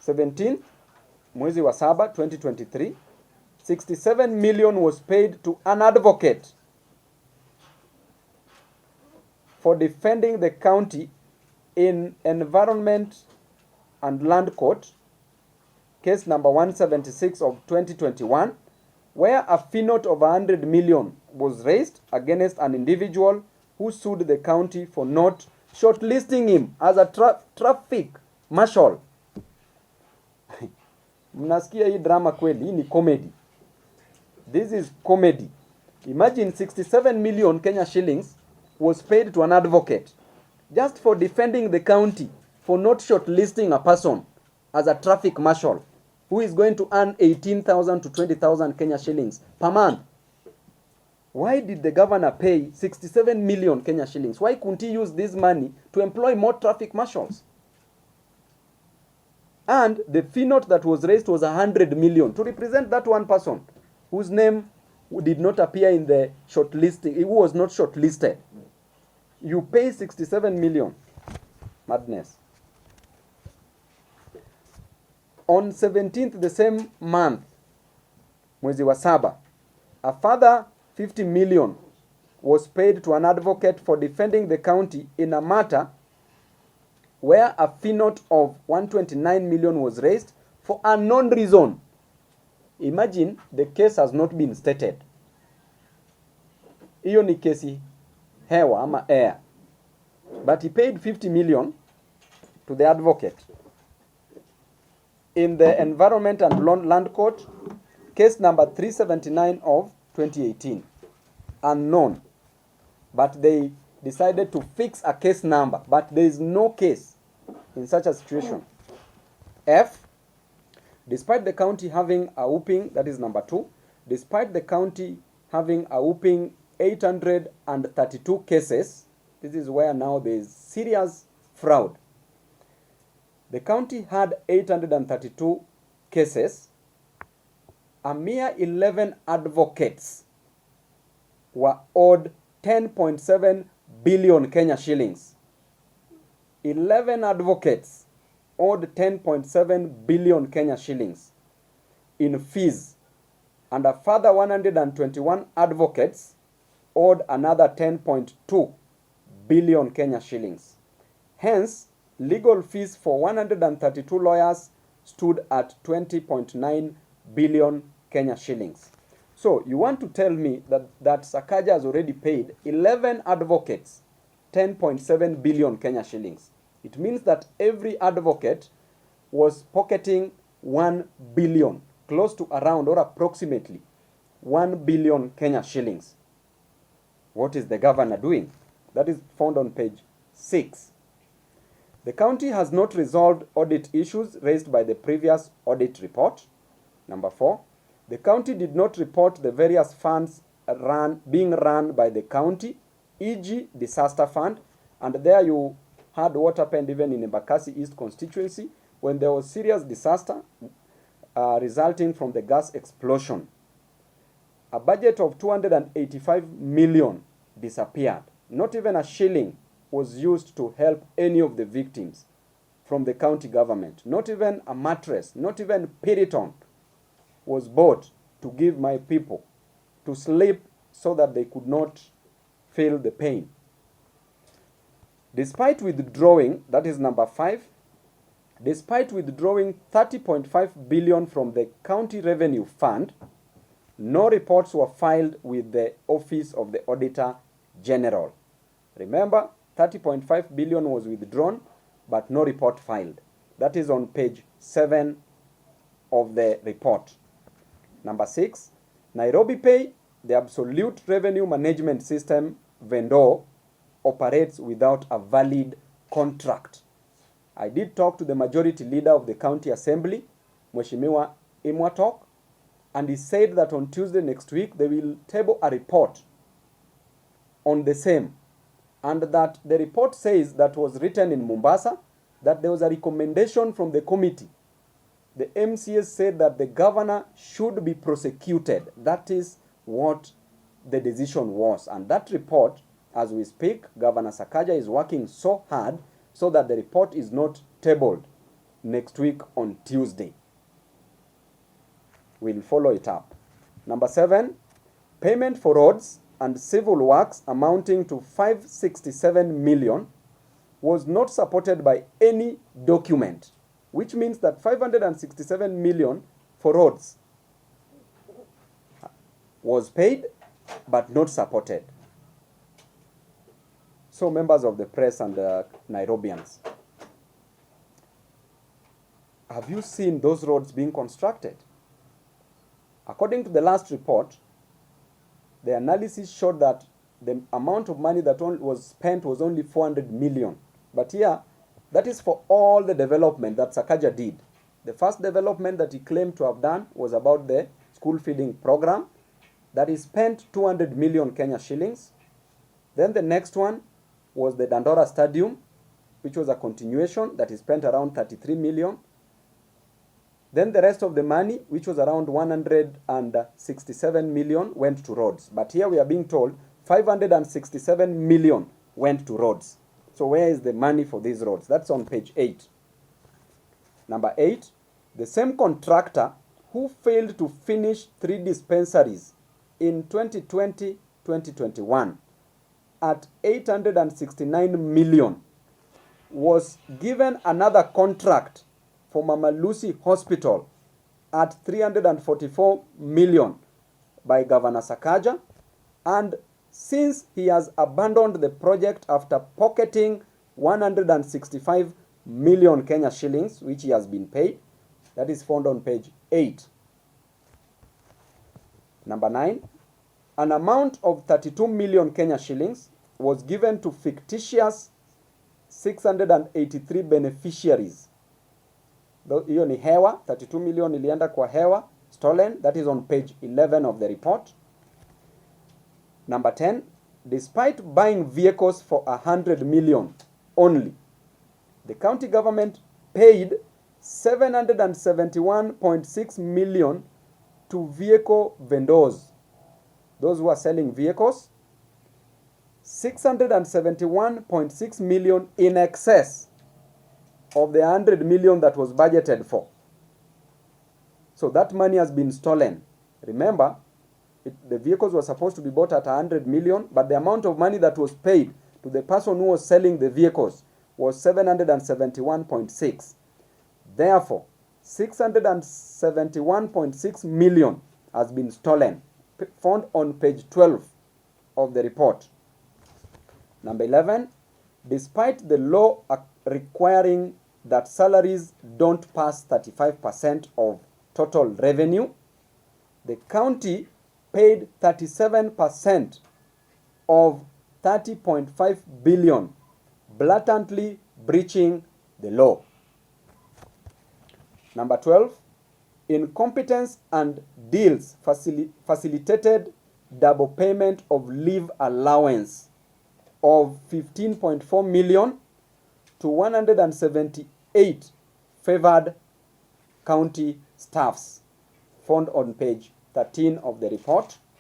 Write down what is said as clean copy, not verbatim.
17 mwezi wa 7 2023, 67 million was paid to an advocate for defending the county in Environment and Land Court, case number 176 of 2021, where a fee note of 100 million was raised against an individual who sued the county for not shortlisting him as a traffic marshal. Mnasikia hii drama kweli, hii ni comedy. This is comedy. Imagine 67 million Kenya shillings was paid to an advocate just for defending the county for not shortlisting a person as a traffic marshal who is going to earn 18,000 to 20,000 Kenya shillings per month. Why did the governor pay 67 million Kenya shillings? Why couldn't he use this money to employ more traffic marshals? And the fee note that was raised was 100 million to represent that one person whose name did not appear in the shortlisting. It was not shortlisted. You pay 67 million. Madness. On 17th the same month, mwezi wa 7, a further 50 million was paid to an advocate for defending the county in a matter where a fee note of 129 million was raised for unknown reason. Imagine the case has not been stated. Hiyo ni kesi hewa ama air. But he paid 50 million to the advocate. In the Environment and Land Court, case number 379 of 2018. Unknown. But they decided to fix a case number. But there is no case in such a situation. F, despite the county having a whooping, that is number 2, despite the county having a whooping 832 cases, this is where now there is serious fraud. The county had 832 cases. A mere 11 advocates were owed 10.7 billion Kenya shillings. 11 advocates owed 10.7 billion Kenya shillings in fees, and a further 121 advocates owed another 10.2 billion Kenya shillings. Hence, legal fees for 132 lawyers stood at 20.9 billion Kenya shillings. So, you want to tell me that Sakaja has already paid 11 advocates 10.7 billion Kenya shillings. It means that every advocate was pocketing 1 billion, close to around or approximately 1 billion Kenya shillings. What is the governor doing? That is found on page 6. The county has not resolved audit issues raised by the previous audit report. Number 4, the county did not report the various funds being run by the county, e.g. disaster fund, and there you had what happened even in Embakasi East constituency when there was serious disaster resulting from the gas explosion. A budget of 285 million disappeared. Not even a shilling was used to help any of the victims from the county government. Not even a mattress, not even Piriton was bought to give my people to sleep so that they could not feel the pain. Despite withdrawing, that is number 5, despite withdrawing 30.5 billion from the county revenue fund, no reports were filed with the Office of the Auditor General. Remember, 30.5 billion was withdrawn, but no report filed. That is on page 7 of the report. Number 6, Nairobi Pay, the absolute revenue management system vendor, operates without a valid contract. I did talk to the majority leader of the county assembly, Mheshimiwa Imwatok, and he said that on Tuesday next week they will table a report on the same, and that the report says that was written in Mombasa, that there was a recommendation from the committee. The MCS said that the governor should be prosecuted. That is what the decision was. And that report, as we speak, Governor Sakaja is working so hard so that the report is not tabled next week on Tuesday. We'll follow it up. Number 7, payment for roads and civil works amounting to 567 million was not supported by any document, which means that 567 million for roads was paid but not supported. So members of the press and Nairobians, have you seen those roads being constructed? According to the last report, the analysis showed that the amount of money that was spent was only 400 million. But here, that is for all the development that Sakaja did. The first development that he claimed to have done was about the school feeding program, that he spent 200 million Kenya shillings. Then the next one was the Dandora Stadium, which was a continuation, that he spent around 33 million. Then the rest of the money, which was around 167 million, went to roads. But here we are being told 567 million went to roads. So where is the money for these roads? That's on page 8. Number 8, the same contractor who failed to finish 3 dispensaries in 2020-2021 at 869 million was given another contract for Mama Lucy Hospital at 344 million by Governor Sakaja, and since he has abandoned the project after pocketing 165 million Kenya shillings, which he has been paid, that is found on page 8. Number 9, an amount of 32 million Kenya shillings was given to fictitious 683 beneficiaries. Hiyo ni hewa, 32 million ilienda kwa hewa, stolen. That is on page 11 of the report. Number 10, despite buying vehicles for 100 million only, the county government paid 771.6 million to vehicle vendors, those who are selling vehicles. 671.6 million in excess of the 100 million that was budgeted for. So that money has been stolen. Remember, the vehicles were supposed to be bought at 100 million, but the amount of money that was paid to the person who was selling the vehicles was 771.6. Therefore, 671.6 million has been stolen, found on page 12 of the report. Number 11, despite the law requiring that salaries don't pass 35% of total revenue, the county paid 37% of 30.5 billion, blatantly breaching the law. Number 12, incompetence and deals facilitated double payment of leave allowance of 15.4 million to 178 favored county staffs, found on page 13 of the report.